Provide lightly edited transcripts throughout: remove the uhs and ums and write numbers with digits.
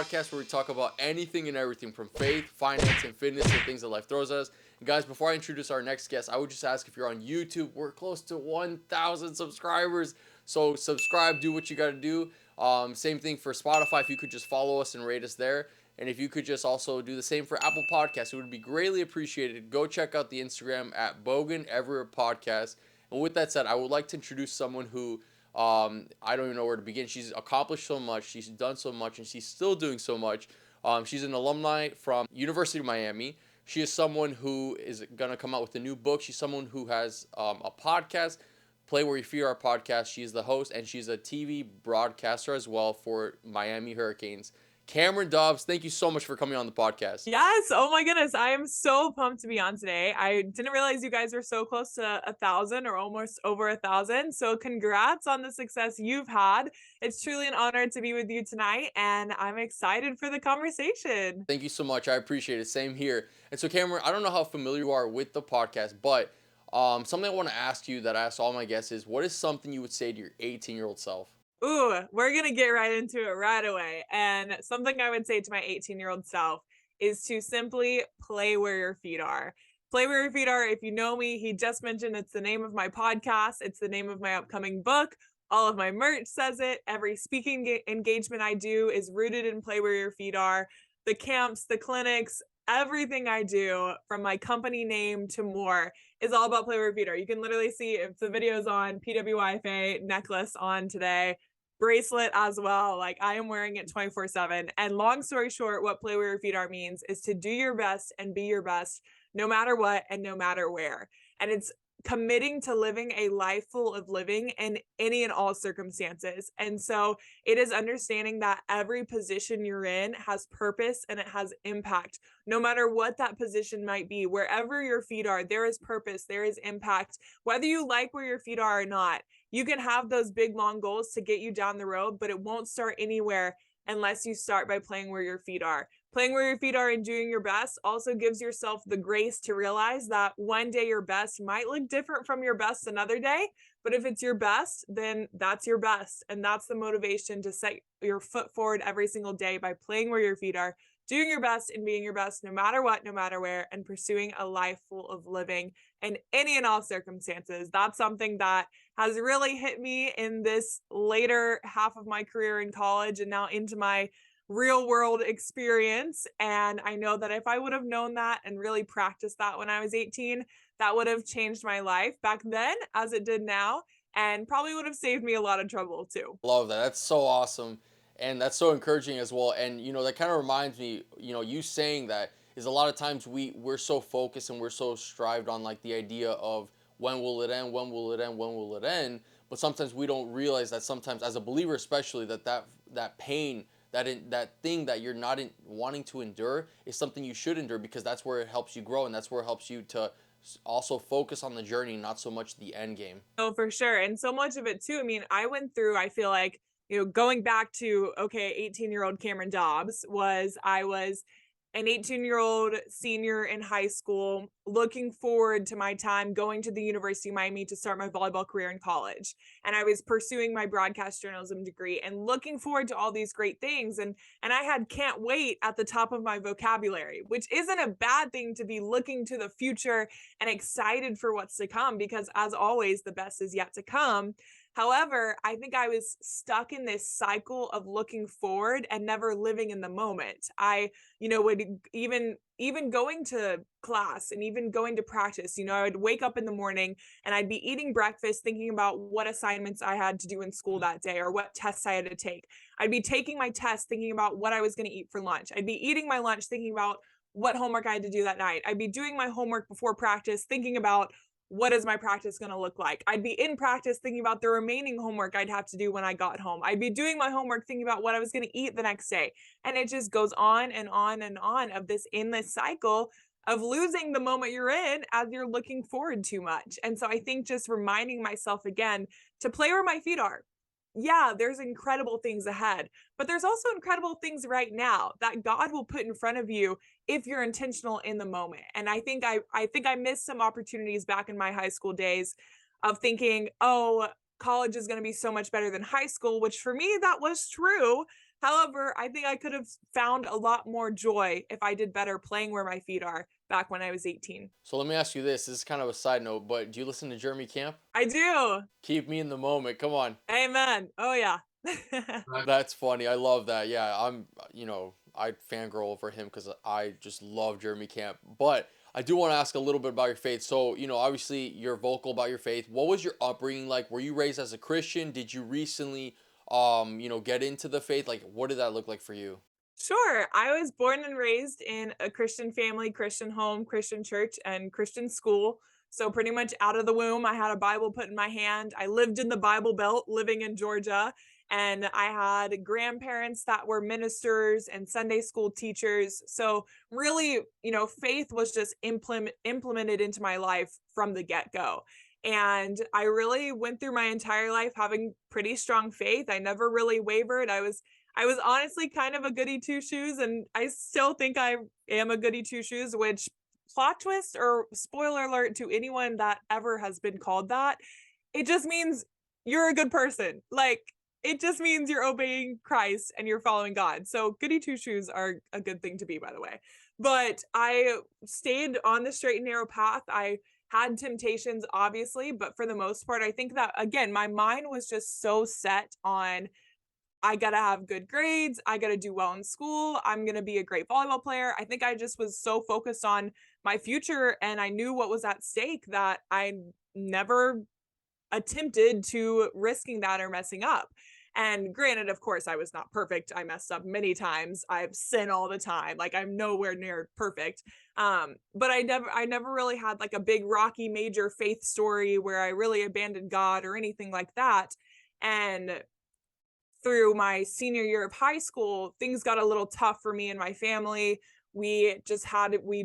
podcast where we talk about anything and everything from faith, finance, and fitness to things that life throws at us. And guys, before I introduce our next guest, I would just ask if you're on YouTube. We're close to 1,000 subscribers. So subscribe, do what you got to do. Same thing for Spotify. If you could just follow us and rate us there. And if you could just also do the same for Apple Podcasts, it would be greatly appreciated. Go check out the Instagram at Bogan Everywhere Podcast. And with that said, I would like to introduce someone who I don't even know where to begin. She's accomplished so much. She's done so much, and she's still doing so much. She's an alumni from University of Miami. She is someone who is going to come out with a new book. She's someone who has a podcast, Play Where Your Feet Are podcast. She's the host, and she's a TV broadcaster as well for Miami Hurricanes. Cameron Dobbs, thank you so much for coming on the podcast. Yes. Oh my goodness. I am so pumped to be on today. I didn't realize you guys were so close to 1,000 or almost over 1,000. So congrats on the success you've had. It's truly an honor to be with you tonight, and I'm excited for the conversation. Thank you so much. I appreciate it. Same here. And so Cameron, I don't know how familiar you are with the podcast, but something I want to ask you that I ask all my guests is, what is something you would say to your 18-year-old self? Ooh, we're going to get right into it right away. And something I would say to my 18-year-old self is to simply play where your feet are. Play where your feet are. If you know me, he just mentioned it's the name of my podcast. It's the name of my upcoming book. All of my merch says it. Every speaking engagement I do is rooted in play where your feet are. The camps, the clinics, everything I do, from my company name to more, is all about play where your feet are. You can literally see if the video's on, PWYFA necklace on today, bracelet as well. Like, I am wearing it 24/7. And long story short, what play where your feet are means is to do your best and be your best no matter what and no matter where. And it's committing to living a life full of living in any and all circumstances. And so it is understanding that every position you're in has purpose and it has impact, no matter what that position might be. Wherever your feet are, there is purpose, there is impact, whether you like where your feet are or not. You can have those big, long goals to get you down the road, but it won't start anywhere unless you start by playing where your feet are. Playing where your feet are and doing your best also gives yourself the grace to realize that one day your best might look different from your best another day. But if it's your best, then that's your best. And that's the motivation to set your foot forward every single day by playing where your feet are, doing your best and being your best no matter what, no matter where, and pursuing a life full of living in any and all circumstances. That's something that has really hit me in this later half of my career in college and now into my real world experience. And I know that if I would have known that and really practiced that when I was 18, that would have changed my life back then as it did now, and probably would have saved me a lot of trouble too. Love that. That's so awesome. And that's so encouraging as well. And, that kind of reminds me, you saying that is a lot of times we're so focused and we're so strived on like the idea of when will it end, when will it end, when will it end. But sometimes we don't realize that sometimes as a believer, especially that pain, that thing that you're not wanting to endure is something you should endure, because that's where it helps you grow and that's where it helps you to also focus on the journey, not so much the end game. Oh, for sure. And so much of it too. I mean, I feel like, going back to, 18-year-old Cameron Dobbs I was an 18-year-old senior in high school, looking forward to my time going to the University of Miami to start my volleyball career in college. And I was pursuing my broadcast journalism degree and looking forward to all these great things. And I had can't wait at the top of my vocabulary, which isn't a bad thing to be looking to the future and excited for what's to come, because as always, the best is yet to come. However, I think I was stuck in this cycle of looking forward and never living in the moment. I, would even going to class and even going to practice, I'd wake up in the morning and I'd be eating breakfast, thinking about what assignments I had to do in school that day or what tests I had to take. I'd be taking my test, thinking about what I was going to eat for lunch. I'd be eating my lunch, thinking about what homework I had to do that night. I'd be doing my homework before practice, thinking about what is my practice going to look like? I'd be in practice thinking about the remaining homework I'd have to do when I got home. I'd be doing my homework thinking about what I was going to eat the next day. And it just goes on and on and on of this endless cycle of losing the moment you're in as you're looking forward too much. And so I think just reminding myself again to play where my feet are. Yeah, there's incredible things ahead, but there's also incredible things right now that God will put in front of you if you're intentional in the moment. And I think I missed some opportunities back in my high school days of thinking, oh, college is going to be so much better than high school, which for me, that was true. However, I think I could have found a lot more joy if I did better playing where my feet are back when I was 18. So let me ask you this. This is kind of a side note, but do you listen to Jeremy Camp? I do. Keep me in the moment. Come on. Amen. Oh yeah. That's funny. I love that. Yeah, I fangirl over him because I just love Jeremy Camp. But I do want to ask a little bit about your faith. So, obviously you're vocal about your faith. What was your upbringing like? Were you raised as a Christian? Did you recently, get into the faith? Like, what did that look like for you? Sure. I was born and raised in a Christian family, Christian home, Christian church, and Christian school. So pretty much out of the womb, I had a Bible put in my hand. I lived in the Bible Belt, living in Georgia, and I had grandparents that were ministers and Sunday school teachers. So really, faith was just implemented into my life from the get-go. And I really went through my entire life having pretty strong faith. I never really wavered. I was honestly kind of a goody two shoes, and I still think I am a goody two shoes, which plot twist or spoiler alert to anyone that ever has been called that. It just means you're a good person. Like, it just means you're obeying Christ and you're following God. So goody two shoes are a good thing to be, by the way. But I stayed on the straight and narrow path. I had temptations, obviously, but for the most part, I think that, again, my mind was just so set on I got to have good grades. I got to do well in school. I'm going to be a great volleyball player. I think I just was so focused on my future and I knew what was at stake that I never attempted to risking that or messing up. And granted, of course, I was not perfect. I messed up many times. I've sinned all the time. Like, I'm nowhere near perfect. But I never really had like a big rocky major faith story where I really abandoned God or anything like that. And through my senior year of high school, things got a little tough for me and my family. We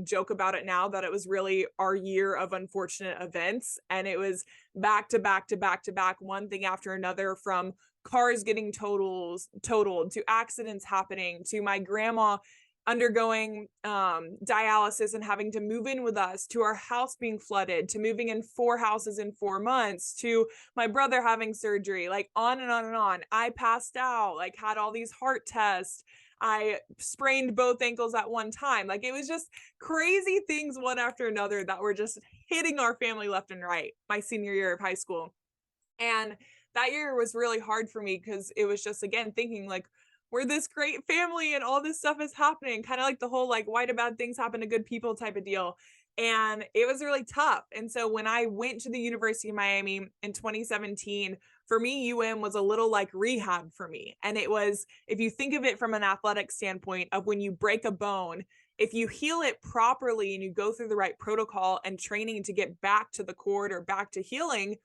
joke about it now that it was really our year of unfortunate events. And it was back to back to back to back, one thing after another, from cars getting totaled to accidents happening to my grandma undergoing dialysis and having to move in with us, to our house being flooded, to moving in 4 houses in 4 months, to my brother having surgery, like on and on and on. I passed out, like had all these heart tests. I sprained both ankles at one time. Like, it was just crazy things one after another that were just hitting our family left and right my senior year of high school. And that year was really hard for me because it was just, again, thinking like, we're this great family and all this stuff is happening, kind of like the whole like why do bad things happen to good people type of deal. And it was really tough. And so when I went to the University of Miami in 2017, for me, UM was a little like rehab for me. And it was, if you think of it from an athletic standpoint of when you break a bone, if you heal it properly and you go through the right protocol and training to get back to the court or back to healing,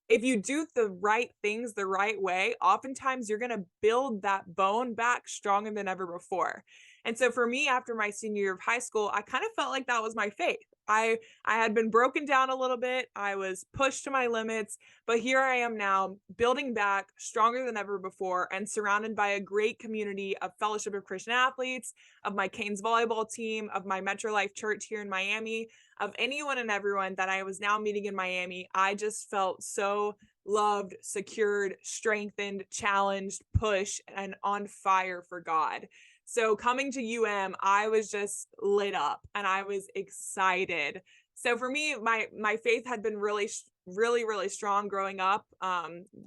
if you do the right things the right way, oftentimes you're going to build that bone back stronger than ever before. And so for me, after my senior year of high school, I kind of felt like that was my faith. I had been broken down a little bit. I was pushed to my limits, but here I am now building back stronger than ever before and surrounded by a great community of Fellowship of Christian Athletes, of my Canes volleyball team, of my Metro Life Church here in Miami, of anyone and everyone that I was now meeting in Miami. I just felt so loved, secured, strengthened, challenged, pushed, and on fire for God. So coming to I was just lit up and I was excited. So for me, my faith had been really, really strong growing up.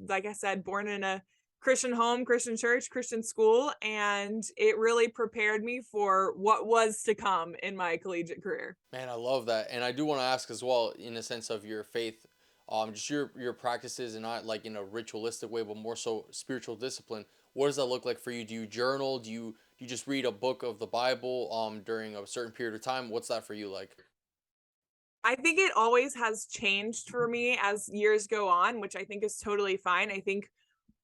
Like I said, born in a Christian home, Christian church, Christian school, and it really prepared me for what was to come in my collegiate career. Man, I love that. And I do want to ask as well, in the sense of your faith, just your practices, and not like in a ritualistic way, but more so spiritual discipline. What does that look like for you? Do you journal? Do you just read a book of the Bible during a certain period of time? What's that for you like? I think it always has changed for me as years go on, which I think is totally fine. I think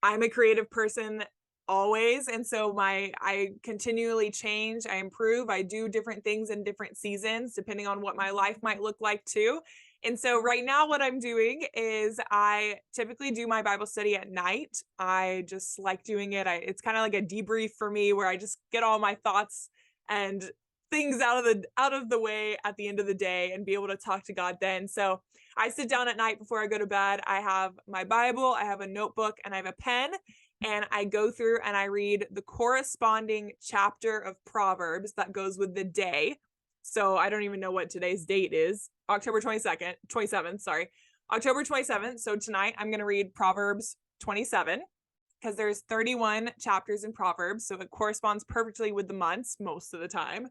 I'm a creative person always. And so I continually change, I improve, I do different things in different seasons, depending on what my life might look like too. And so right now what I'm doing is I typically do my Bible study at night. I just like doing it. It's kind of like a debrief for me where I just get all my thoughts and things out of the way at the end of the day and be able to talk to God then. So I sit down at night before I go to bed. I have my Bible, I have a notebook, and I have a pen. and I go through and I read the corresponding chapter of Proverbs that goes with the day. So I don't even know what today's date is. October 27th, sorry. October 27th. So tonight I'm going to read Proverbs 27 because there's 31 chapters in Proverbs. So it corresponds perfectly with the months most of the time.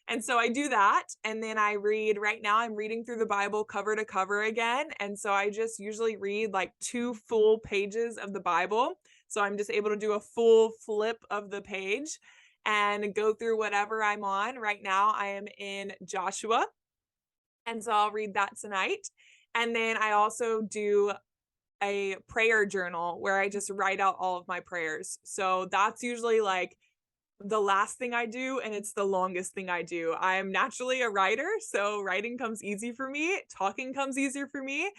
And so I do that. And then I read, right now I'm reading through the Bible cover to cover again. And so I just usually read like 2 full pages of the Bible. So I'm just able to do a full flip of the page and go through whatever I'm on. Right now I am in Joshua. And so I'll read that tonight. And then I also do a prayer journal where I just write out all of my prayers. So that's usually like the last thing I do, and it's the longest thing I do. I'm naturally a writer, so writing comes easy for me. Talking comes easier for me,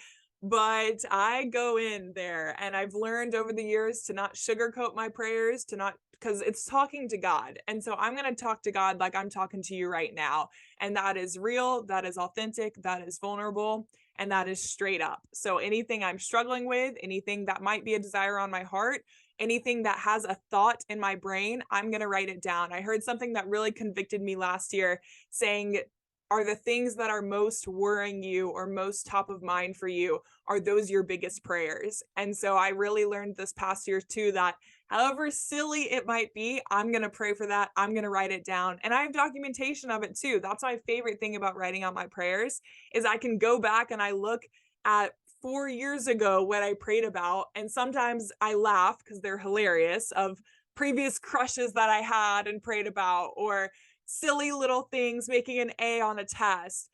but I go in there, and I've learned over the years to not sugarcoat my prayers, to not, because it's talking to God. And so I'm going to talk to God like I'm talking to you right now. And that is real, that is authentic, that is vulnerable, and that is straight up. So anything I'm struggling with, anything that might be a desire on my heart, anything that has a thought in my brain, I'm going to write it down. I heard something that really convicted me last year saying, are the things that are most worrying you or most top of mind for you, are those your biggest prayers? And so I really learned this past year too, that however silly it might be, I'm going to pray for that. I'm going to write it down. And I have documentation of it too. That's my favorite thing about writing out my prayers is I can go back and I look at 4 years ago what I prayed about. And sometimes I laugh because they're hilarious, of previous crushes that I had and prayed about, or silly little things, making an A on a test.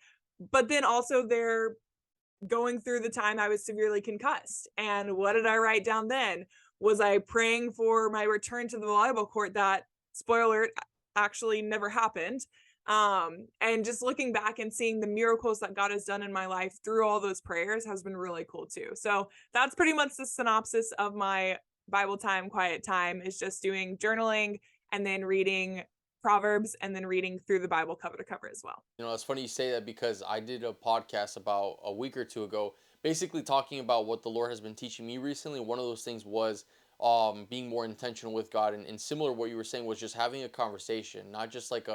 But then also they're going through the time I was severely concussed. And what did I write down then? Was I praying for my return to the volleyball court that, spoiler alert, actually never happened? And just looking back and seeing the miracles that God has done in my life through all those prayers has been really cool too. So that's pretty much the synopsis of my Bible time, quiet time, is just doing journaling and then reading Proverbs and then reading through the Bible cover to cover as well. You know, it's funny you say that because I did a podcast about a week or two ago, basically talking about what the Lord has been teaching me recently. One of those things was being more intentional with God, and similar to what you were saying was just having a conversation, not just like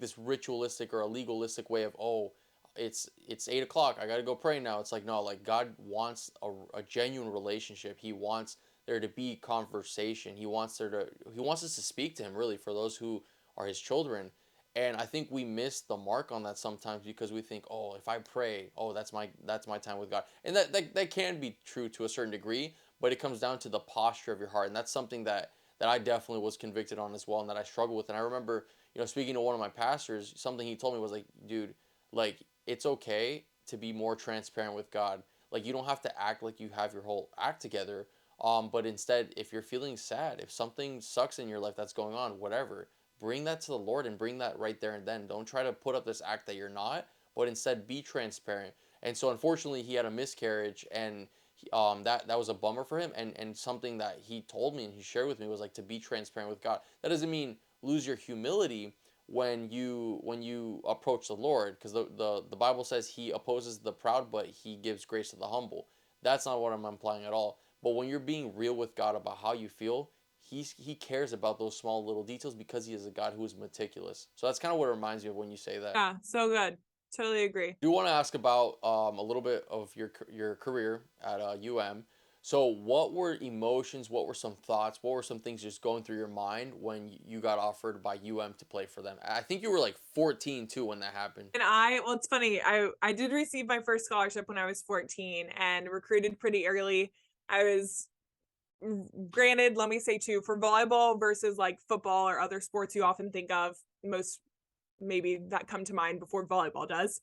this ritualistic or a legalistic way of, oh, it's 8 o'clock, I gotta go pray now. It's like, no, like God wants a genuine relationship. He wants there to be conversation. He wants us to speak to him, really, for those who are his children. And I think we miss the mark on that sometimes because we think, oh, if I pray, oh, that's my time with God. And that can be true to a certain degree, but it comes down to the posture of your heart. And that's something that I definitely was convicted on as well, and that I struggle with. And I remember, speaking to one of my pastors, something he told me was like, dude, like, it's okay to be more transparent with God. Like, you don't have to act like you have your whole act together. But instead, if you're feeling sad, if something sucks in your life that's going on, whatever, bring that to the Lord and bring that right there and then. Don't try to put up this act that you're not, but instead be transparent. And so unfortunately, he had a miscarriage, and that was a bummer for him. And something that he told me and he shared with me was like to be transparent with God. That doesn't mean lose your humility when you approach the Lord, because the Bible says he opposes the proud, but he gives grace to the humble. That's not what I'm implying at all. But when you're being real with God about how you feel, he cares about those small little details because he is a God who is meticulous. So that's kind of what it reminds me of when you say that. Yeah, so good. Totally agree. I do want to ask about a little bit of your career at UM. So what were emotions, what were some thoughts, what were some things just going through your mind when you got offered by UM to play for them? I think you were like 14 too when that happened. And well, it's funny. I did receive my first scholarship when I was 14 and recruited pretty early. I was, granted, let me say too, for volleyball versus like football or other sports you often think of, most maybe that come to mind before volleyball does.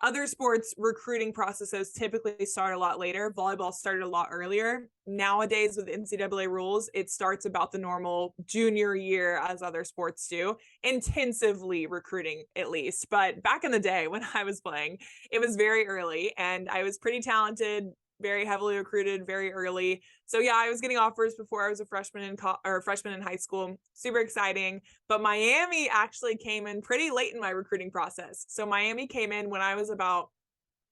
Other sports recruiting processes typically start a lot later. Volleyball started a lot earlier. Nowadays with NCAA rules, it starts about the normal junior year, as other sports do, intensively recruiting at least. But back in the day when I was playing, it was very early, and I was pretty talented, very heavily recruited very early. So yeah, I was getting offers before I was a freshman in high school. Super exciting. But Miami actually came in pretty late in my recruiting process. So Miami came in when I was about,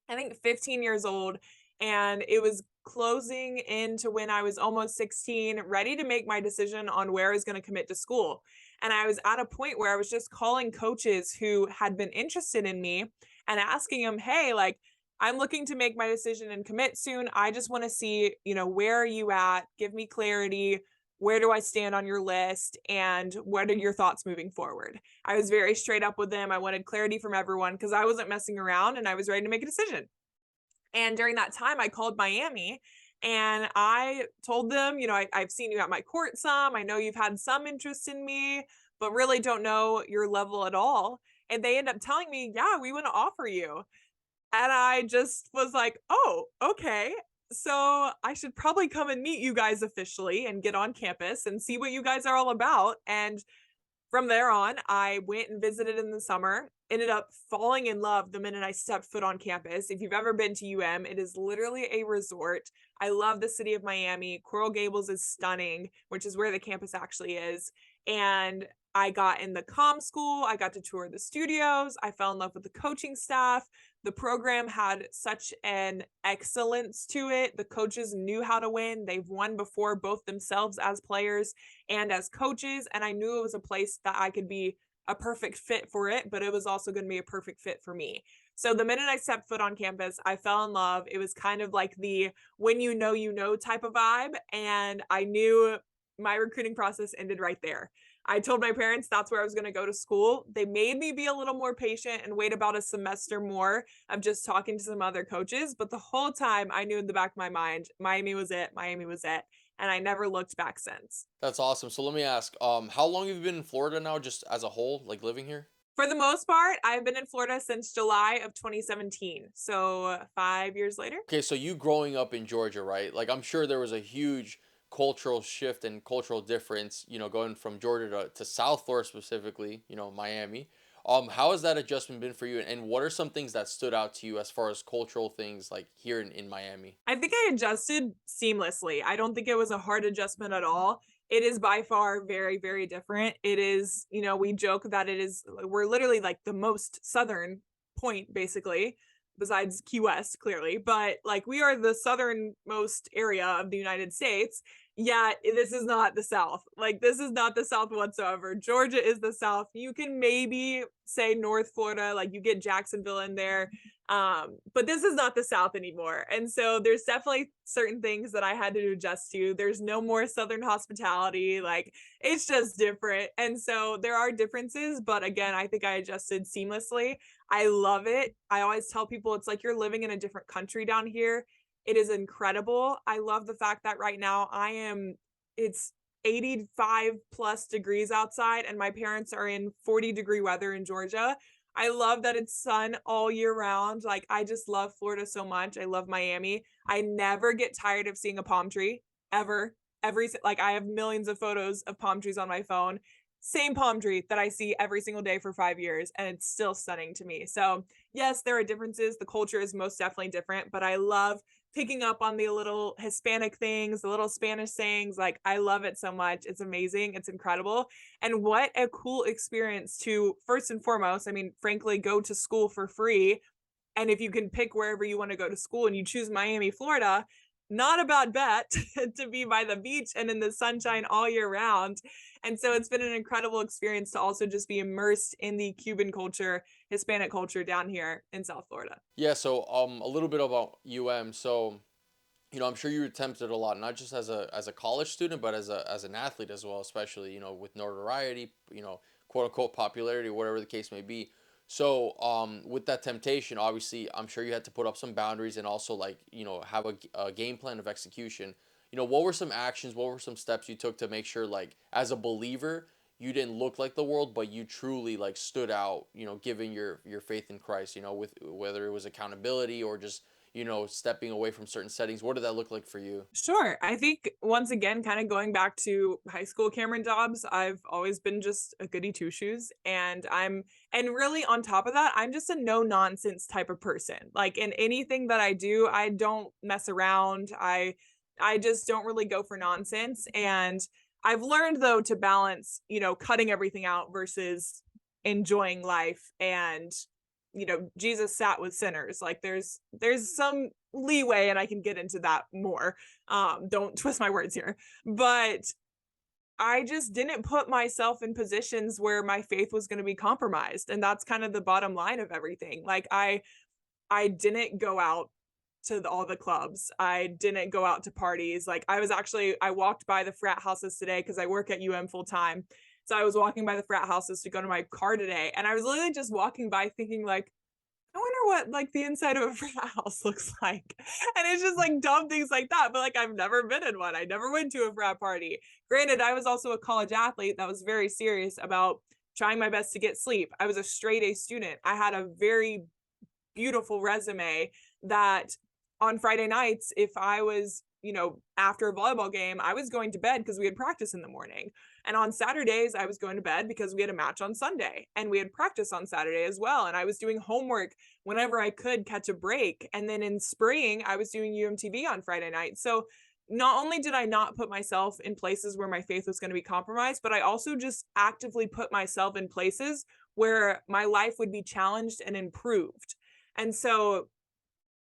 I think, 15 years old. And it was closing into when I was almost 16, ready to make my decision on where I was going to commit to school. And I was at a point where I was just calling coaches who had been interested in me and asking them, hey, like, I'm looking to make my decision and commit soon. I just want to see, where are you at? Give me clarity. Where do I stand on your list? And what are your thoughts moving forward? I was very straight up with them. I wanted clarity from everyone because I wasn't messing around and I was ready to make a decision. And during that time, I called Miami and I told them, I've seen you at my court some. I know you've had some interest in me, but really don't know your level at all. And they end up telling me, yeah, we want to offer you. And I just was like, oh, okay. So I should probably come and meet you guys officially and get on campus and see what you guys are all about. And from there on, I went and visited in the summer, ended up falling in love the minute I stepped foot on campus. If you've ever been to it is literally a resort. I love the city of Miami. Coral Gables is stunning, which is where the campus actually is. And I got in the comm school. I got to tour the studios. I fell in love with the coaching staff. The program had such an excellence to it. The coaches knew how to win. They've won before, both themselves as players and as coaches. And I knew it was a place that I could be a perfect fit for it, but it was also going to be a perfect fit for me. So the minute I stepped foot on campus, I fell in love. It was kind of like the when you know type of vibe. And I knew my recruiting process ended right there. I told my parents that's where I was going to go to school. They made me be a little more patient and wait about a semester more of just talking to some other coaches. But the whole time I knew in the back of my mind, Miami was it. Miami was it. And I never looked back since. That's awesome. So let me ask, how long have you been in Florida now, just as a whole, like living here? For the most part, I've been in Florida since July of 2017. So 5 years later. Okay, so you growing up in Georgia, right? Like I'm sure there was a huge cultural shift and cultural difference, going from Georgia to South Florida specifically, Miami. How has that adjustment been for you? And what are some things that stood out to you as far as cultural things like here in Miami? I think I adjusted seamlessly. I don't think it was a hard adjustment at all. It is by far very, very different. It is, we joke that we're literally like the most southern point, basically, besides Key West, clearly, but like we are the southernmost area of the United States. Yet this is not the South. Like this is not the South whatsoever. Georgia is the South. You can maybe say North Florida, like you get Jacksonville in there. But this is not the South anymore. And so there's definitely certain things that I had to adjust to. There's no more Southern hospitality. Like it's just different. And so there are differences, but again, I think I adjusted seamlessly. I love it. I always tell people it's like you're living in a different country down here. It is incredible. I love the fact that right now it's 85 plus degrees outside and my parents are in 40-degree weather in Georgia. I love that it's sun all year round. Like I just love Florida so much. I love Miami. I never get tired of seeing a palm tree ever. Like I have millions of photos of palm trees on my phone. Same palm tree that I see every single day for 5 years and it's still stunning to me. So yes, there are differences. The culture is most definitely different, but I love picking up on the little Hispanic things, the little Spanish sayings. Like I love it so much. It's amazing. It's incredible. And what a cool experience to, first and foremost, I mean, frankly, go to school for free. And if you can pick wherever you want to go to school and you choose Miami, Florida, not a bad bet to be by the beach and in the sunshine all year round. And so it's been an incredible experience to also just be immersed in the Cuban culture, Hispanic culture down here in South Florida. Yeah, so a little bit about So, I'm sure you were tempted a lot, not just as a college student, but as an athlete as well, especially, with notoriety, quote unquote popularity, whatever the case may be. So, with that temptation, obviously, I'm sure you had to put up some boundaries and also have a game plan of execution. What were some actions, what were some steps you took to make sure as a believer, you didn't look like the world, but you truly stood out, giving your faith in Christ, with whether it was accountability or just, stepping away from certain settings. What did that look like for you? Sure. I think once again, kind of going back to high school Cameron Dobbs, I've always been just a goody two shoes. And really on top of that, I'm just a no nonsense type of person. Like in anything that I do, I don't mess around. I just don't really go for nonsense. And I've learned though to balance, cutting everything out versus enjoying life. And Jesus sat with sinners. Like there's some leeway, and I can get into that more. Don't twist my words here. But I just didn't put myself in positions where my faith was going to be compromised. And that's kind of the bottom line of everything. Like I didn't go out to all the clubs. I didn't go out to parties. Like I walked by the frat houses today because I work at full time. So I was walking by the frat houses to go to my car today. And I was literally just walking by thinking like, I wonder what like the inside of a frat house looks like. And it's just like dumb things like that. But like I've never been in one. I never went to a frat party. Granted, I was also a college athlete that was very serious about trying my best to get sleep. I was a straight A student. I had a very beautiful resume that on Friday nights, if I was, after a volleyball game, I was going to bed because we had practice in the morning. And on Saturdays, I was going to bed because we had a match on Sunday and we had practice on Saturday as well. And I was doing homework whenever I could catch a break. And then in spring, I was doing UMTV on Friday night. So not only did I not put myself in places where my faith was going to be compromised, but I also just actively put myself in places where my life would be challenged and improved. And so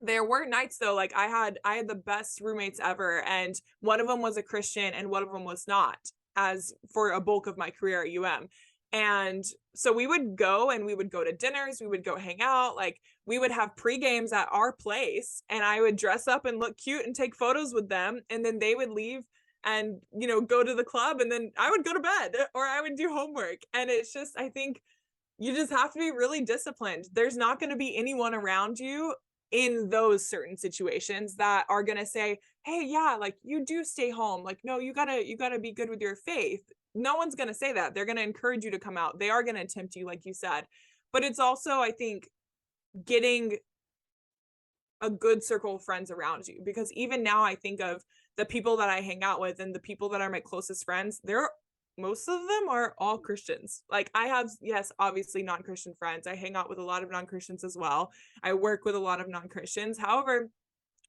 there were nights though, like I had the best roommates ever, and one of them was a Christian and one of them was not, as for a bulk of my career at UM. And so we would go to dinners, we would go hang out, like we would have pre-games at our place, and I would dress up and look cute and take photos with them, and then they would leave and go to the club, and then I would go to bed or I would do homework. And it's just, I think you just have to be really disciplined. There's not going to be anyone around you in those certain situations that are going to say, hey, yeah, like you do stay home. Like, no, you gotta be good with your faith. No one's going to say that. They're going to encourage you to come out. They are going to tempt you, like you said. But it's also, I think, getting a good circle of friends around you, because even now I think of the people that I hang out with and the people that are my closest friends, most of them are all Christians. Like I have, yes, obviously non-Christian friends. I hang out with a lot of non-Christians as well. I work with a lot of non-Christians. However,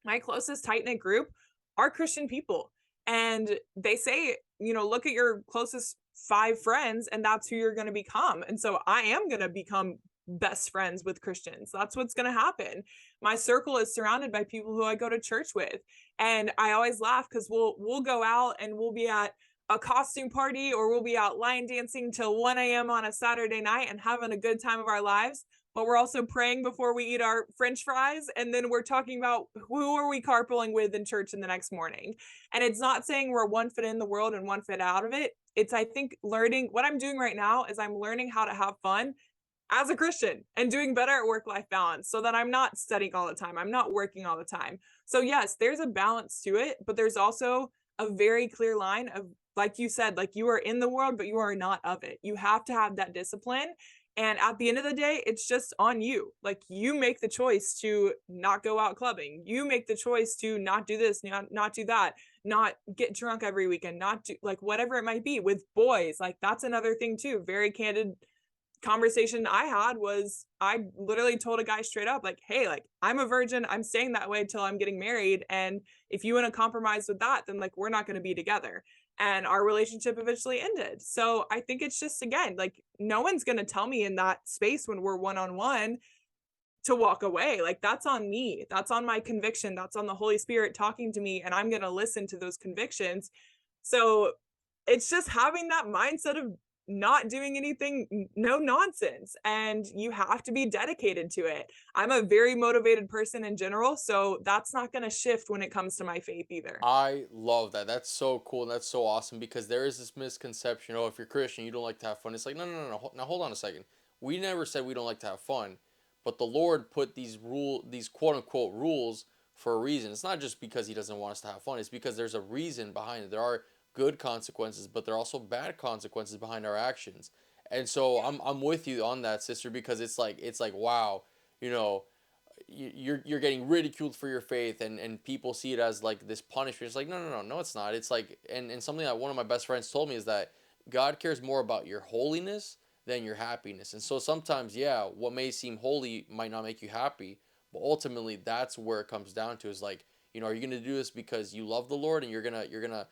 my closest tight-knit group are Christian people. And they say, look at your closest 5 friends and that's who you're going to become. And so I am going to become best friends with Christians. That's what's going to happen. My circle is surrounded by people who I go to church with. And I always laugh because we'll go out and we'll be at a costume party, or we'll be out line dancing till 1 a.m. on a Saturday night and having a good time of our lives. But we're also praying before we eat our French fries. And then we're talking about who are we carpooling with in church in the next morning. And it's not saying we're one foot in the world and one foot out of it. It's, I think, learning. What I'm doing right now is I'm learning how to have fun as a Christian and doing better at work-life balance, so that I'm not studying all the time. I'm not working all the time. So yes, there's a balance to it, but there's also a very clear line of, like you said, like you are in the world, but you are not of it. You have to have that discipline. And at the end of the day, it's just on you. Like you make the choice to not go out clubbing. You make the choice to not do this, not do that, not get drunk every weekend, not do like whatever it might be with boys. Like that's another thing too. Very candid conversation I had was I literally told a guy straight up, like, hey, like I'm a virgin, I'm staying that way till I'm getting married, and if you want to compromise with that, then like we're not going to be together. And our relationship eventually ended. So I think it's just, again, like no one's going to tell me in that space when we're one-on-one to walk away. Like that's on me, that's on my conviction, that's on the Holy Spirit talking to me, and I'm going to listen to those convictions. So it's just having that mindset of not doing anything, no nonsense, and you have to be dedicated to it. I'm a very motivated person in general, so that's not going to shift when it comes to my faith either. I love that. That's so cool and that's so awesome, because there is this misconception, oh, if you're Christian, you don't like to have fun. It's like, no. Now hold on a second. We never said we don't like to have fun, but the Lord put these quote unquote rules for a reason. It's not just because he doesn't want us to have fun. It's because there's a reason behind it. There are good consequences, but there are also bad consequences behind our actions. And so I'm with you on that, sister, because it's like wow, you're getting ridiculed for your faith, and people see it as like this punishment. It's like no, it's not. It's like, and something that one of my best friends told me is that God cares more about your holiness than your happiness. And so sometimes, yeah, what may seem holy might not make you happy, but ultimately that's where it comes down to, is like, are you going to do this because you love the Lord and you're gonna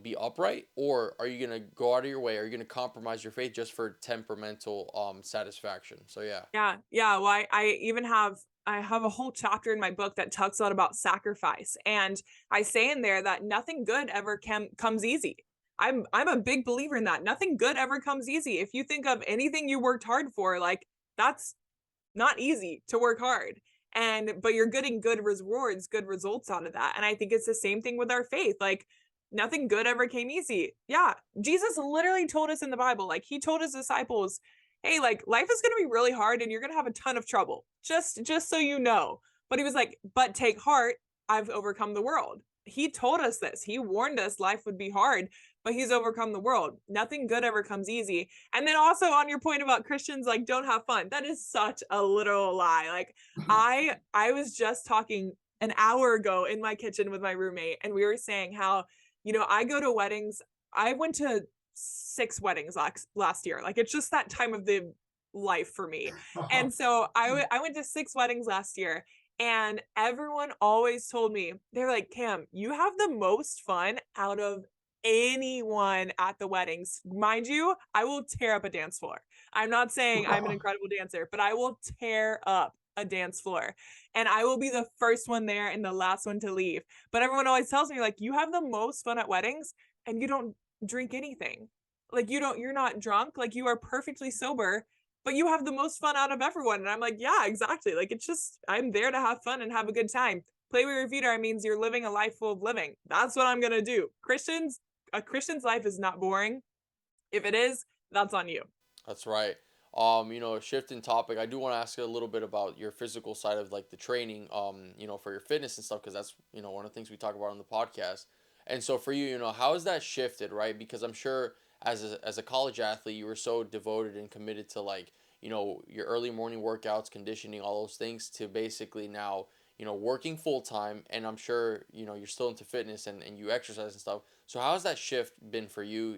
be upright, or are you gonna go out of your way? Are you gonna compromise your faith just for temperamental satisfaction? So yeah. Yeah. Well, I even have have a whole chapter in my book that talks a lot about sacrifice. And I say in there that nothing good ever comes easy. I'm a big believer in that. Nothing good ever comes easy. If you think of anything you worked hard for, like, that's not easy to work hard. But you're getting good rewards, good results out of that. And I think it's the same thing with our faith. Like, nothing good ever came easy. Yeah. Jesus literally told us in the Bible, like, he told his disciples, hey, like, life is going to be really hard and you're going to have a ton of trouble. Just so you know. But he was like, but take heart, I've overcome the world. He told us this. He warned us life would be hard, but he's overcome the world. Nothing good ever comes easy. And then also on your point about Christians, like, don't have fun. That is such a literal lie. Like, I was just talking an hour ago in my kitchen with my roommate, and we were saying how, I go to weddings. I went to 6 weddings last year. Like, it's just that time of the life for me. And so I went to 6 weddings last year, and everyone always told me, they're like, Cam, you have the most fun out of anyone at the weddings. Mind you, I will tear up a dance floor. I'm not saying I'm an incredible dancer, but I will tear up a dance floor, and I will be the first one there and the last one to leave. But everyone always tells me, like, you have the most fun at weddings and you don't drink anything. Like, you're not drunk, like, you are perfectly sober, but you have the most fun out of everyone. And I'm like, yeah, exactly. Like, it's just, I'm there to have fun and have a good time. Play where your feet are means you're living a life full of living. That's what I'm going to do. A Christian's life is not boring. If it is, that's on you. That's right. Shifting topic, I do want to ask you a little bit about your physical side of, like, the training, for your fitness and stuff, because that's, one of the things we talk about on the podcast. And so for you, how has that shifted, right? Because I'm sure as a college athlete, you were so devoted and committed to, like, your early morning workouts, conditioning, all those things, to basically now, working full time. And I'm sure, you're still into fitness and you exercise and stuff. So how has that shift been for you?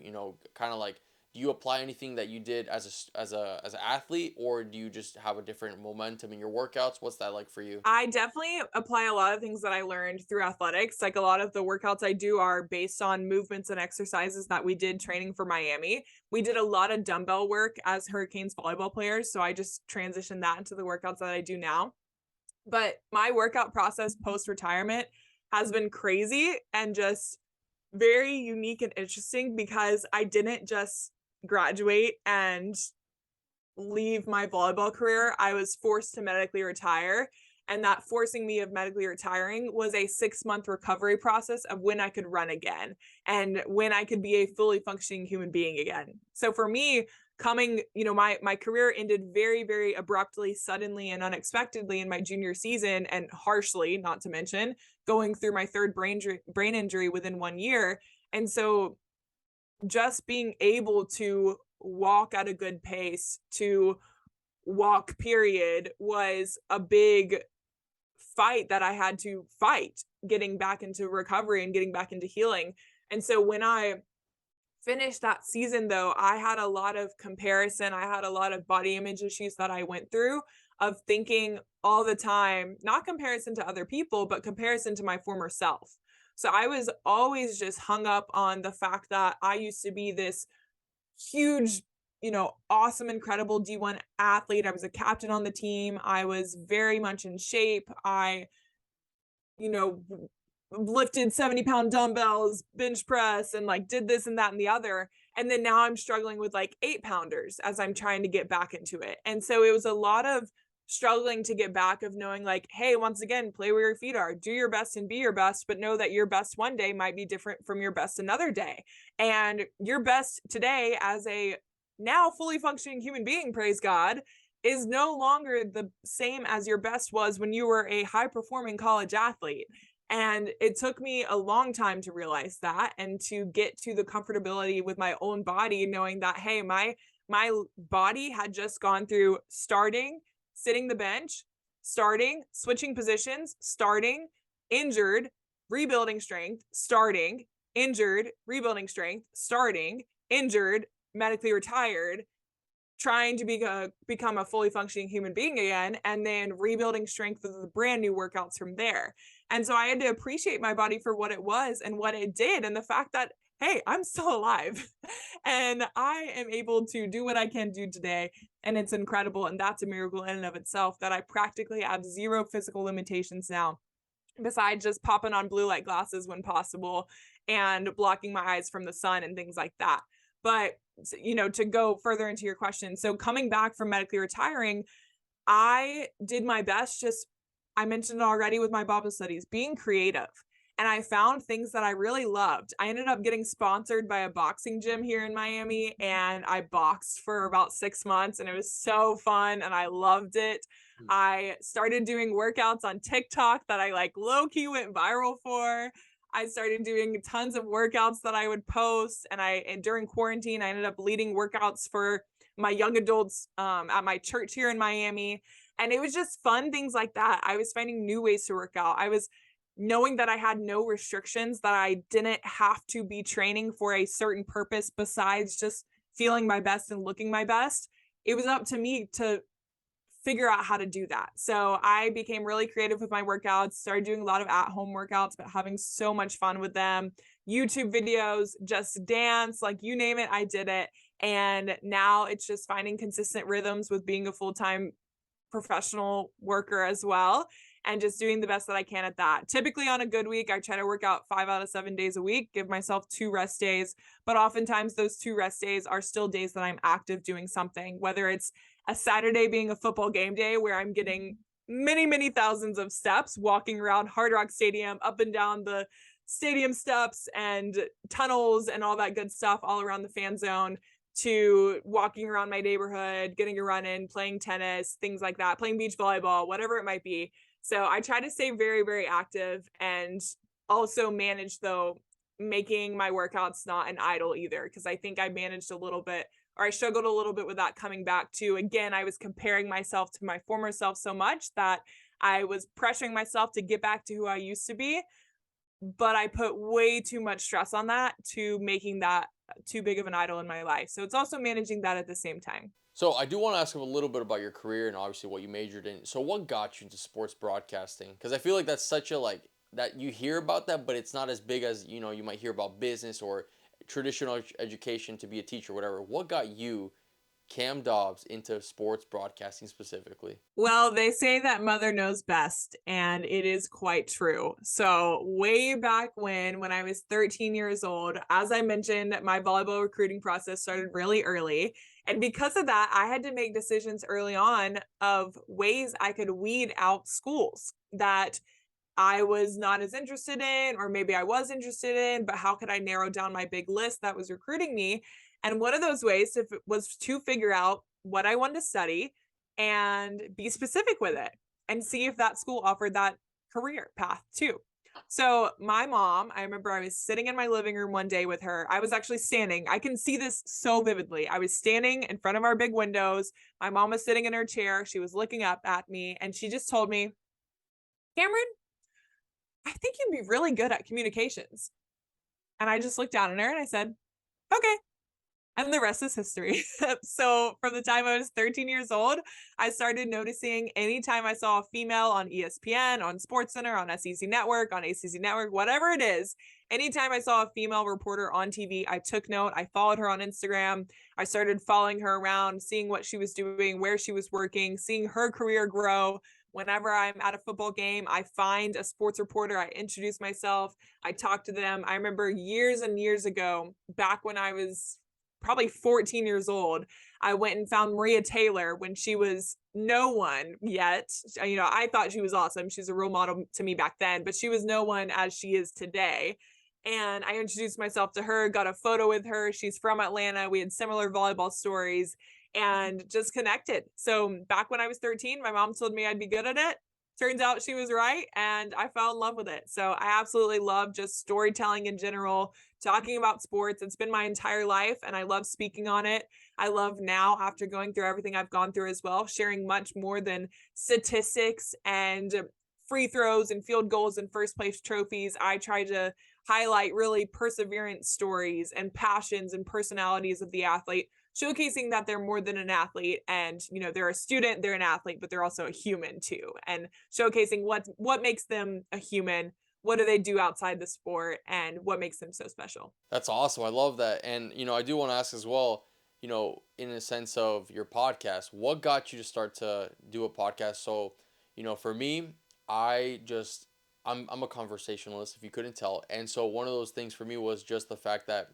Kind of like, do you apply anything that you did as an athlete, or do you just have a different momentum in your workouts? What's that like for you? I definitely apply a lot of things that I learned through athletics. Like, a lot of the workouts I do are based on movements and exercises that we did training for Miami. We did a lot of dumbbell work as Hurricanes volleyball players, so I just transitioned that into the workouts that I do now. But my workout process post-retirement has been crazy and just very unique and interesting, because I didn't just graduate and leave my volleyball career. I was forced to medically retire, and that forcing me of medically retiring was a 6-month recovery process of when I could run again and when I could be a fully functioning human being again. So for me, my career ended very, very abruptly, suddenly, and unexpectedly in my junior season, and harshly, not to mention going through my 3rd brain injury within 1 year. And so just being able to walk at a good pace, to walk, period, was a big fight that I had to fight, getting back into recovery and getting back into healing. And so when I finished that season, though, I had a lot of comparison. I had a lot of body image issues that I went through, of thinking all the time, not comparison to other people, but comparison to my former self. So I was always just hung up on the fact that I used to be this huge, awesome, incredible D1 athlete. I was a captain on the team. I was very much in shape. I, lifted 70-pound dumbbells, bench press, and like did this and that and the other. And then now I'm struggling with like 8-pounders as I'm trying to get back into it. And so it was a lot of struggling to get back, of knowing like, hey, once again, play where your feet are, do your best and be your best, but know that your best one day might be different from your best another day. And your best today as a now fully functioning human being, praise God, is no longer the same as your best was when you were a high performing college athlete. And it took me a long time to realize that, and to get to the comfortability with my own body, knowing that, hey, my body had just gone through starting, sitting the bench, starting, switching positions, starting, injured, rebuilding strength, starting, injured, rebuilding strength, starting, injured, medically retired, trying to become a fully functioning human being again, and then rebuilding strength with the brand new workouts from there. And so I had to appreciate my body for what it was and what it did, and the fact that hey, I'm still alive and I am able to do what I can do today. And it's incredible. And that's a miracle in and of itself that I practically have zero physical limitations now, besides just popping on blue light glasses when possible and blocking my eyes from the sun and things like that. But, to go further into your question, so coming back from medically retiring, I did my best, just I mentioned it already with my Bible studies, being creative. And I found things that I really loved. I ended up getting sponsored by a boxing gym here in Miami, and I boxed for about 6 months, and it was so fun and I loved it. I started doing workouts on TikTok that I like low key went viral for. I started doing tons of workouts that I would post, and during quarantine, I ended up leading workouts for my young adults at my church here in Miami. And it was just fun things like that. I was finding new ways to work out. I was knowing that I had no restrictions, that I didn't have to be training for a certain purpose besides just feeling my best and looking my best. It was up to me to figure out how to do that. So I became really creative with my workouts, started doing a lot of at-home workouts, but having so much fun with them. YouTube videos, Just Dance, like you name it, I did it. And now it's just finding consistent rhythms with being a full-time professional worker as well, and just doing the best that I can at that. Typically on a good week, I try to work out 5 out of 7 days a week, give myself 2 rest days, but oftentimes those 2 rest days are still days that I'm active doing something, whether it's a Saturday being a football game day where I'm getting many, many thousands of steps walking around Hard Rock Stadium, up and down the stadium steps and tunnels and all that good stuff all around the fan zone, to walking around my neighborhood, getting a run in, playing tennis, things like that, playing beach volleyball, whatever it might be. So I try to stay very, very active, and also manage, though, making my workouts not an idol either, because I think I managed a little bit, or I struggled a little bit with that coming back to, again, I was comparing myself to my former self so much that I was pressuring myself to get back to who I used to be. But I put way too much stress on that to making that too big of an idol in my life. So it's also managing that at the same time. So I do want to ask a little bit about your career and obviously what you majored in. So what got you into sports broadcasting? Because I feel like that's such a that you hear about that, but it's not as big as, you might hear about business or traditional education to be a teacher or whatever. What got you, Cam Dobbs, into sports broadcasting specifically? Well, they say that mother knows best, and it is quite true. So way back when I was 13 years old, as I mentioned, my volleyball recruiting process started really early. And because of that, I had to make decisions early on of ways I could weed out schools that I was not as interested in, or maybe I was interested in, but how could I narrow down my big list that was recruiting me? And one of those ways was to figure out what I wanted to study and be specific with it, and see if that school offered that career path too. So my mom, I remember I was sitting in my living room one day with her. I was actually standing. I can see this so vividly. I was standing in front of our big windows. My mom was sitting in her chair. She was looking up at me, and she just told me, Cameron, I think you'd be really good at communications. And I just looked down at her and I said, okay. And the rest is history. So from the time I was 13 years old, I started noticing anytime I saw a female on ESPN, on SportsCenter, on SEC Network, on ACC Network, whatever it is, anytime I saw a female reporter on TV, I took note. I followed her on Instagram. I started following her around, seeing what she was doing, where she was working, seeing her career grow. Whenever I'm at a football game, I find a sports reporter, I introduce myself, I talk to them. I remember years and years ago, back when I was probably 14 years old, I went and found Maria Taylor when she was no one yet. I thought she was awesome. She's a role model to me back then, but she was no one as she is today. And I introduced myself to her, got a photo with her. She's from Atlanta. We had similar volleyball stories and just connected. So back when I was 13, my mom told me I'd be good at it. Turns out she was right, and I fell in love with it. So I absolutely love just storytelling in general, talking about sports. It's been my entire life, and I love speaking on it. I love now, after going through everything I've gone through as well, sharing much more than statistics and free throws and field goals and first place trophies. I try to highlight really perseverance stories and passions and personalities of the athlete, showcasing that they're more than an athlete, and they're a student, they're an athlete, but they're also a human too, and showcasing what makes them a human, what do they do outside the sport and what makes them so special. That's awesome. I love that. And, I do want to ask as well, in a sense of your podcast, what got you to start to do a podcast? So, for me, I'm a conversationalist, if you couldn't tell. And so one of those things for me was just the fact that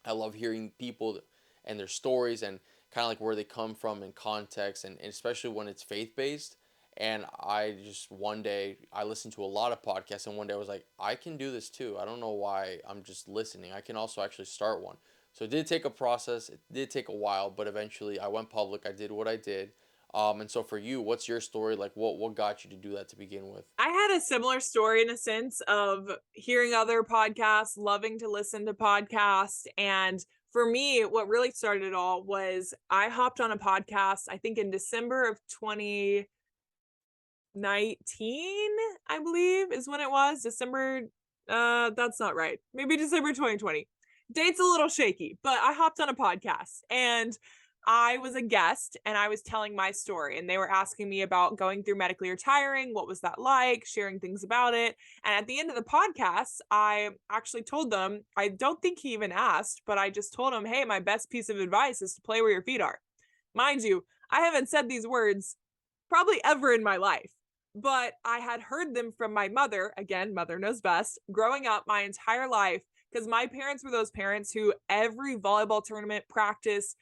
I love hearing people and their stories and kind of like where they come from in context, and especially when it's faith-based. And I just one day I listened to a lot of podcasts, and one day I was like, I can do this too. I don't know why I'm just listening. I can also actually start one. So it did take a process. It did take a while, but eventually I went public. I did what I did. And so for you, what's your story? Like, what got you to do that to begin with? I had a similar story in a sense of hearing other podcasts, loving to listen to podcasts. And for me, what really started it all was I hopped on a podcast, I think in December of 2019, I believe is when it was. December, that's not right. Maybe December 2020. Date's a little shaky, but I hopped on a podcast and I was a guest and I was telling my story, and they were asking me about going through medically retiring. What was that like? Sharing things about it. And at the end of the podcast, I actually told them, I don't think he even asked, but I just told him, hey, my best piece of advice is to play where your feet are. Mind you, I haven't said these words probably ever in my life, but I had heard them from my mother. Again, mother knows best. Growing up my entire life, because my parents were those parents who every volleyball tournament, practice,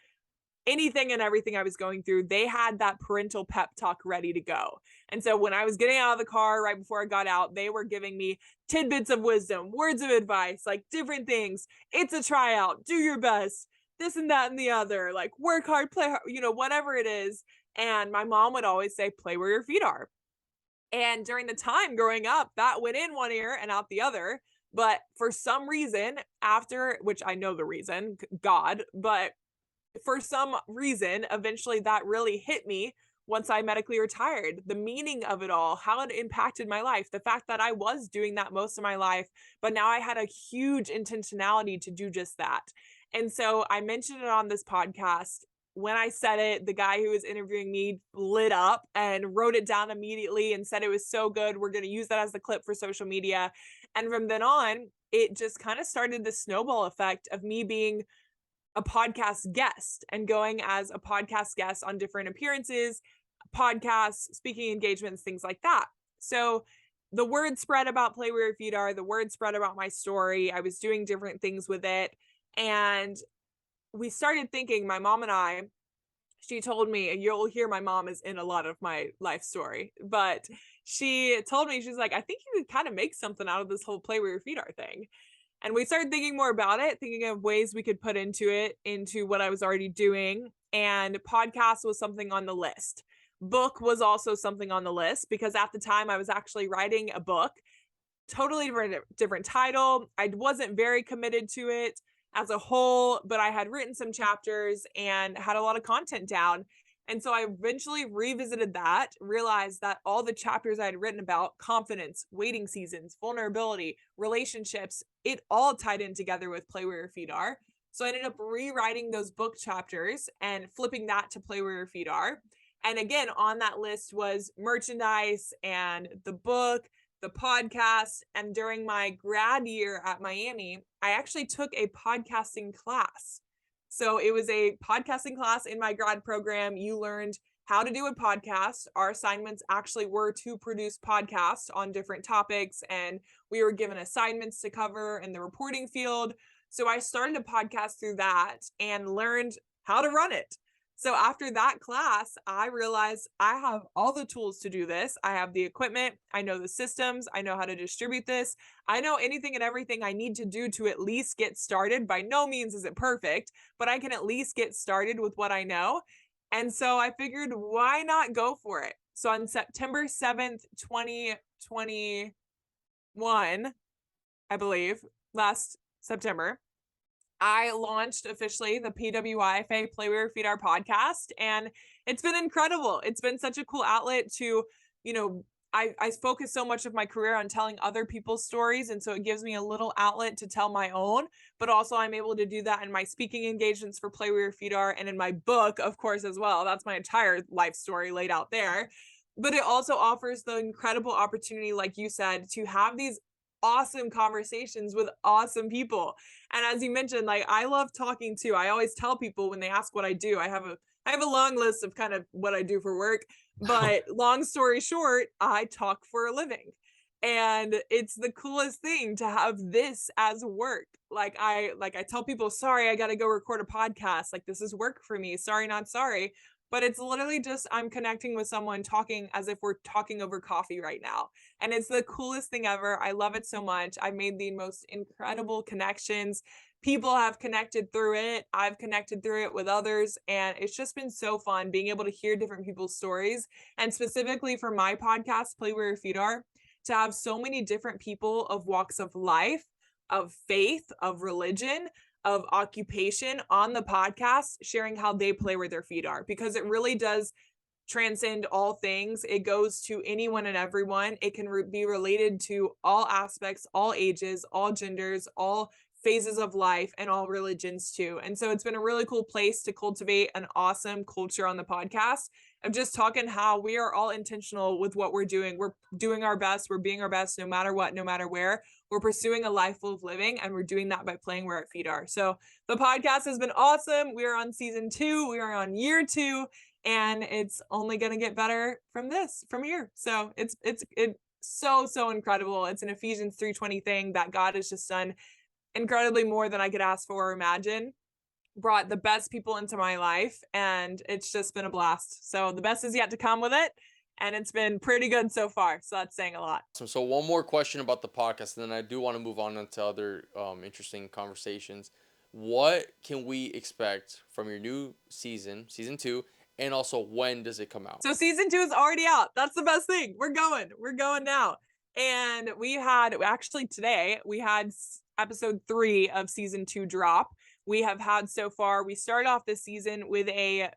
anything and everything I was going through, they had that parental pep talk ready to go. And so when I was getting out of the car right before I got out, they were giving me tidbits of wisdom, words of advice, like different things. It's a tryout, do your best, this and that and the other, like work hard, play hard, whatever it is. And my mom would always say, play where your feet are. And during the time growing up, that went in one ear and out the other. But for some reason, after, which I know the reason, God, but for some reason, eventually that really hit me once I medically retired. The meaning of it all, how it impacted my life, the fact that I was doing that most of my life, but now I had a huge intentionality to do just that. And so I mentioned it on this podcast. When I said it, the guy who was interviewing me lit up and wrote it down immediately and said it was so good. We're going to use that as the clip for social media. And from then on, it just kind of started the snowball effect of me being a podcast guest and going as a podcast guest on different appearances, podcasts, speaking engagements, things like that. So the word spread about Play Where Your Feet Are, the word spread about my story. I was doing different things with it. And we started thinking, my mom and I, she told me, and you'll hear my mom is in a lot of my life story, but she told me, she's like, I think you could kind of make something out of this whole Play Where Your Feet Are thing. And we started thinking more about it, thinking of ways we could put into what I was already doing. And podcast was something on the list. Book was also something on the list because at the time I was actually writing a book, totally different title. I wasn't very committed to it as a whole, but I had written some chapters and had a lot of content down. And so I eventually revisited that, realized that all the chapters I had written about confidence, waiting seasons, vulnerability, relationships, it all tied in together with Play Where Your Feet Are. So I ended up rewriting those book chapters and flipping that to Play Where Your Feet Are. And again, on that list was merchandise and the book, the podcast. And during my grad year at Miami, I actually took a podcasting class. So it was a podcasting class in my grad program. You learned how to do a podcast. Our assignments actually were to produce podcasts on different topics, and we were given assignments to cover in the reporting field. So I started a podcast through that and learned how to run it. So after that class, I realized I have all the tools to do this. I have the equipment. I know the systems. I know how to distribute this. I know anything and everything I need to do to at least get started. By no means is it perfect, but I can at least get started with what I know. And so I figured, why not go for it? So on September 7th, 2021, I believe, last September, I launched officially the PWYFA Play Where Your Feet Are podcast, and it's been incredible. It's been such a cool outlet to, I focus so much of my career on telling other people's stories, and so it gives me a little outlet to tell my own, but also I'm able to do that in my speaking engagements for Play Where Your Feet Are and in my book, of course, as well. That's my entire life story laid out there. But it also offers the incredible opportunity, like you said, to have these awesome conversations with awesome people. And as you mentioned, like I love talking too. I always tell people when they ask what I do, I have a long list of kind of what I do for work, but long story short, I talk for a living. And it's the coolest thing to have this as work. Like I tell people, sorry, I got to go record a podcast. Like this is work for me. Sorry, not sorry. But it's literally just I'm connecting with someone talking as if we're talking over coffee right now. And it's the coolest thing ever. I love it so much. I've made the most incredible connections. People have connected through it. I've connected through it with others. And it's just been so fun being able to hear different people's stories. And specifically for my podcast, Play Where Your Feet Are, to have so many different people of walks of life, of faith, of religion, of occupation on the podcast, sharing how they play where their feet are, because it really does transcend all things. It goes to anyone and everyone. It can be related to all aspects, all ages, all genders, all phases of life, and all religions too. And so it's been a really cool place to cultivate an awesome culture on the podcast of just talking how we are all intentional with what we're doing. We're doing our best. We're being our best no matter what, no matter where. We're pursuing a life full of living, and we're doing that by playing where our feet are. So the podcast has been awesome. We are on season 2. We are on year 2, and it's only going to get better from here. So it's so incredible. It's an Ephesians 3:20 thing that God has just done incredibly more than I could ask for or imagine. Brought the best people into my life, and it's just been a blast. So the best is yet to come with it, and it's been pretty good so far. So that's saying a lot. So one more question about the podcast, and then I do want to move on into other interesting conversations. What can we expect from your new season 2, and also when does it come out? So season 2 is already out. That's the best thing. We're going now. And today we had episode 3 of season 2 drop. We have had so far, we started off this season with a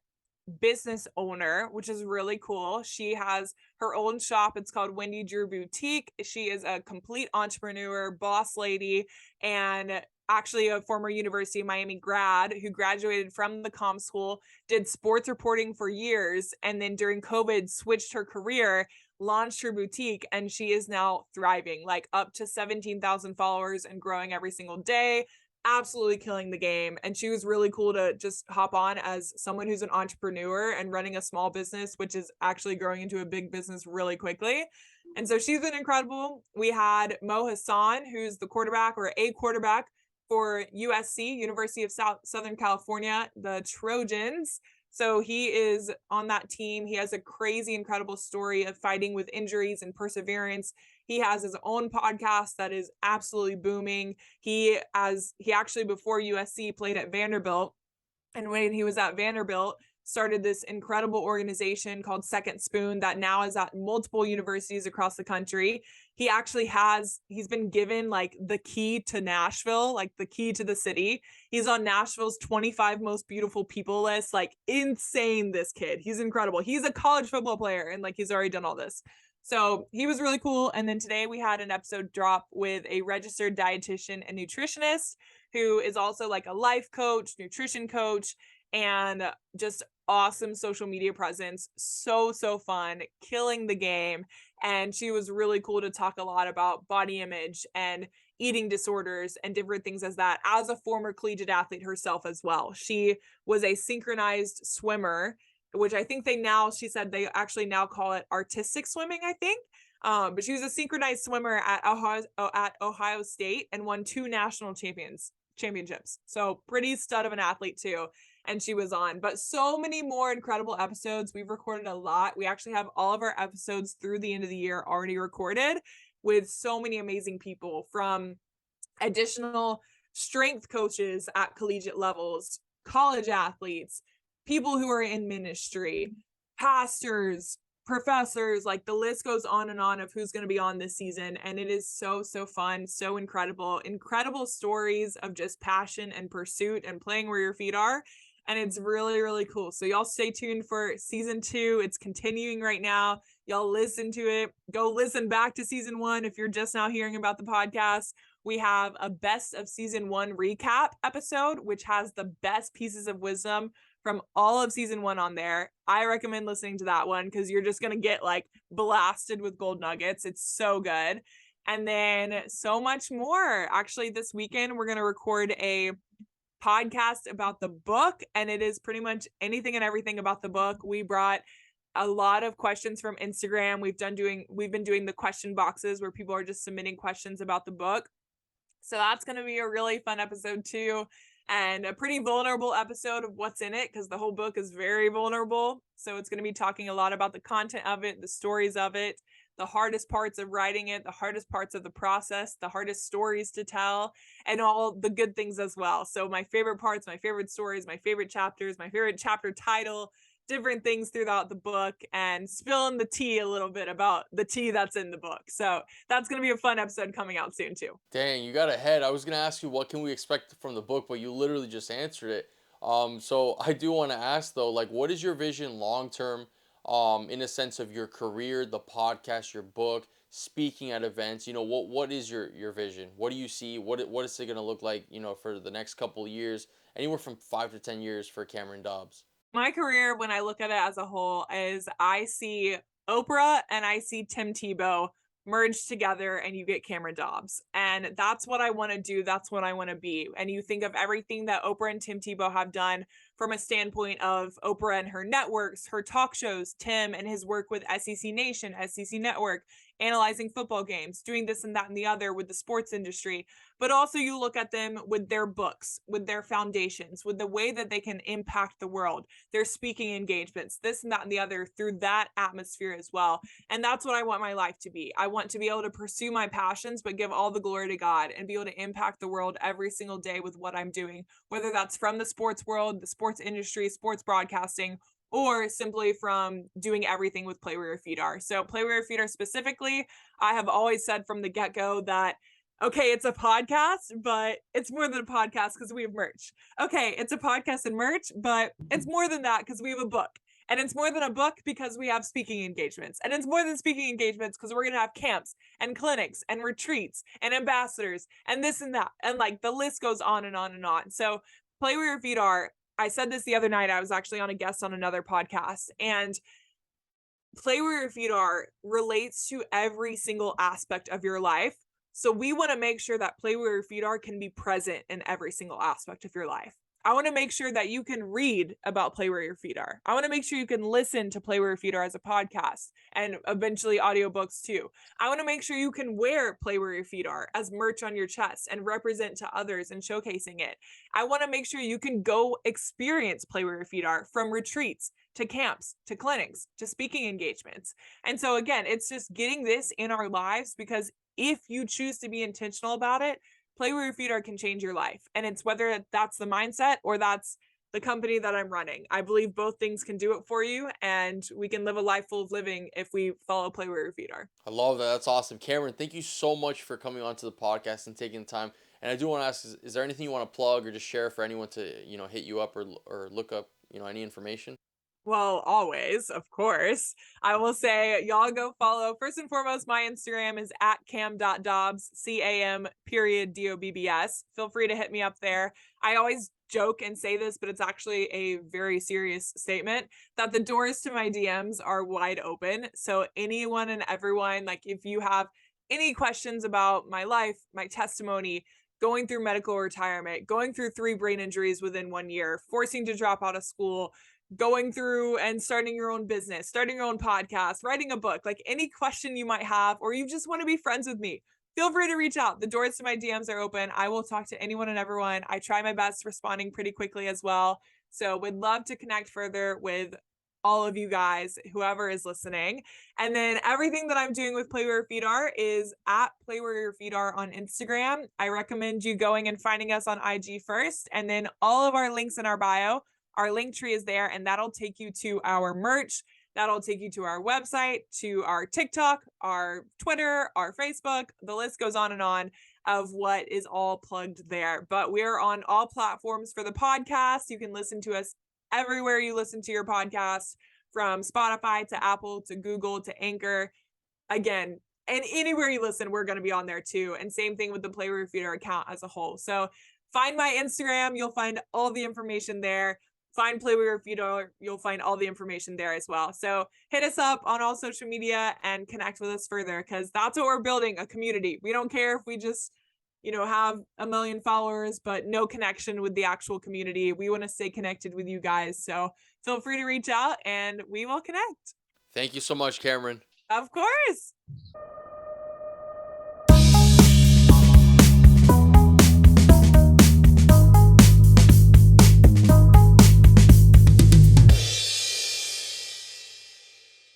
business owner, which is really cool. She has her own shop. It's called Wendy Drew Boutique. She is a complete entrepreneur, boss lady, and actually a former University of Miami grad who graduated from the comm school, did sports reporting for years, and then during COVID switched her career, launched her boutique, and she is now thriving, like up to 17,000 followers and growing every single day. Absolutely killing the game. And she was really cool to just hop on as someone who's an entrepreneur and running a small business, which is actually growing into a big business really quickly. And so she's been incredible. We had Mo Hassan, who's the quarterback for USC, University of Southern California, the Trojans. So he is on that team. He has a crazy, incredible story of fighting with injuries and perseverance. He has his own podcast that is absolutely booming. He actually, before USC, played at Vanderbilt. And when he was at Vanderbilt, started this incredible organization called Second Spoon that now is at multiple universities across the country. He's been given like the key to Nashville, like the key to the city. He's on Nashville's 25 most beautiful people list. Like insane, this kid. He's incredible. He's a college football player, and like he's already done all this. So he was really cool. And then today we had an episode drop with a registered dietitian and nutritionist who is also like a life coach, nutrition coach, and just awesome social media presence. So fun, killing the game. And she was really cool to talk a lot about body image and eating disorders and different things as a former collegiate athlete herself as well. She was a synchronized swimmer, which I think she said they actually now call it artistic swimming, I think. But she was a synchronized swimmer at Ohio State and won 2 national championships. So pretty stud of an athlete too. And she was on, but so many more incredible episodes. We've recorded a lot. We actually have all of our episodes through the end of the year already recorded with so many amazing people, from additional strength coaches at collegiate levels, college athletes, people who are in ministry, pastors, professors, like the list goes on and on of who's going to be on this season. And it is so fun, so incredible stories of just passion and pursuit and playing where your feet are. And it's really cool. So y'all stay tuned for season 2. It's continuing right now. Y'all listen to it. Go listen back to season 1 if you're just now hearing about the podcast. We have a best of season 1 recap episode, which has the best pieces of wisdom from all of season 1 on there. I recommend listening to that one because you're just going to get like blasted with gold nuggets. It's so good. and then so much more. Actually, this weekend, we're going to record a podcast about the book, and it is pretty much anything and everything about the book. We brought a lot of questions from Instagram. We've been doing the question boxes where people are just submitting questions about the book. So that's going to be a really fun episode too, and a pretty vulnerable episode of what's in it, because the whole book is very vulnerable. So it's going to be talking a lot about the content of it, the stories of it, the hardest parts of writing it, the hardest parts of the process, the hardest stories to tell, and all the good things as well. So my favorite parts, my favorite stories, my favorite chapters, my favorite chapter title, different things throughout the book, and spilling the tea a little bit about the tea that's in the book. So that's going to be a fun episode coming out soon too. Dang, you got ahead. I was gonna ask you what can we expect from the book, but you literally just answered it. So I do want to ask though, like, what is your vision long term, in a sense of your career, the podcast, your book, speaking at events? You know, what is your vision? What do you see? What is it gonna look like? You know, for the next couple of years, anywhere from 5 to 10 years for Cameron Dobbs. My career, when I look at it as a whole, is I see Oprah and I see Tim Tebow merged together, and you get Cameron Dobbs. And that's what I want to do. That's what I want to be. And you think of everything that Oprah and Tim Tebow have done from a standpoint of Oprah and her networks, her talk shows, Tim and his work with SEC Nation, SEC Network, analyzing football games, doing this and that and the other with the sports industry. But also you look at them with their books, with their foundations, with the way that they can impact the world, their speaking engagements, this and that and the other, through that atmosphere as well. And that's what I want my life to be. I want to be able to pursue my passions, but give all the glory to God, and be able to impact the world every single day with what I'm doing, whether that's from the sports world, the sports industry, sports broadcasting, or simply from doing everything with Play Where Your Feet Are. So Play Where Your Feet Are specifically, I have always said from the get-go that, okay, it's a podcast, but it's more than a podcast because we have merch. Okay, it's a podcast and merch, but it's more than that because we have a book. And it's more than a book because we have speaking engagements. And it's more than speaking engagements because we're going to have camps and clinics and retreats and ambassadors and this and that. And like the list goes on and on and on. So Play Where Your Feet Are, I said this the other night. I was actually on a guest on another podcast, and Play Where Your Feet Are relates to every single aspect of your life. So we want to make sure that Play Where Your Feet Are can be present in every single aspect of your life. I want to make sure that you can read about Play Where Your Feet Are. I want to make sure you can listen to Play Where Your Feet Are as a podcast, and eventually audiobooks too. I want to make sure you can wear Play Where Your Feet Are as merch on your chest and represent to others and showcasing it. I want to make sure you can go experience Play Where Your Feet Are, from retreats to camps, to clinics, to speaking engagements. And so again, it's just getting this in our lives, because if you choose to be intentional about it, Play Where Your Feet Are can change your life. And it's whether that's the mindset or that's the company that I'm running. I believe both things can do it for you, and we can live a life full of living if we follow Play Where Your Feet Are. I love that. That's awesome. Cameron, thank you so much for coming onto the podcast and taking the time. And I do want to ask, is there anything you want to plug or just share for anyone to, you know, hit you up or look up, you know, any information? Well, always, of course. I will say, y'all go follow. First and foremost, my Instagram is at cam.dobbs, CAM.DOBBS. Feel free to hit me up there. I always joke and say this, but it's actually a very serious statement, that the doors to my DMs are wide open. So anyone and everyone, like if you have any questions about my life, my testimony, going through medical retirement, going through 3 brain injuries within 1 year, forcing to drop out of school, going through and starting your own business, starting your own podcast, writing a book, like any question you might have, or you just want to be friends with me, feel free to reach out. The doors to my DMs are open. I will talk to anyone and everyone. I try my best responding pretty quickly as well. So would love to connect further with all of you guys, whoever is listening. And then everything that I'm doing with Play Where Your Feet Are is at Play Where Your Feet Are on Instagram. I recommend you going and finding us on IG first, and then all of our links in our bio. Our link tree is there, and that'll take you to our merch. That'll take you to our website, to our TikTok, our Twitter, our Facebook. The list goes on and on of what is all plugged there. But we're on all platforms for the podcast. You can listen to us everywhere you listen to your podcast, from Spotify to Apple to Google to Anchor. Again, and anywhere you listen, we're going to be on there too. And same thing with the Play Where Your Feet Are account as a whole. So find my Instagram. You'll find all the information there. find Play Where Your Feet Are. You'll find all the information there as well. So hit us up on all social media and connect with us further, because that's what we're building, a community. We don't care if we just, have 1 million followers, but no connection with the actual community. We want to stay connected with you guys. So feel free to reach out and we will connect. Thank you so much, Cameron. Of course.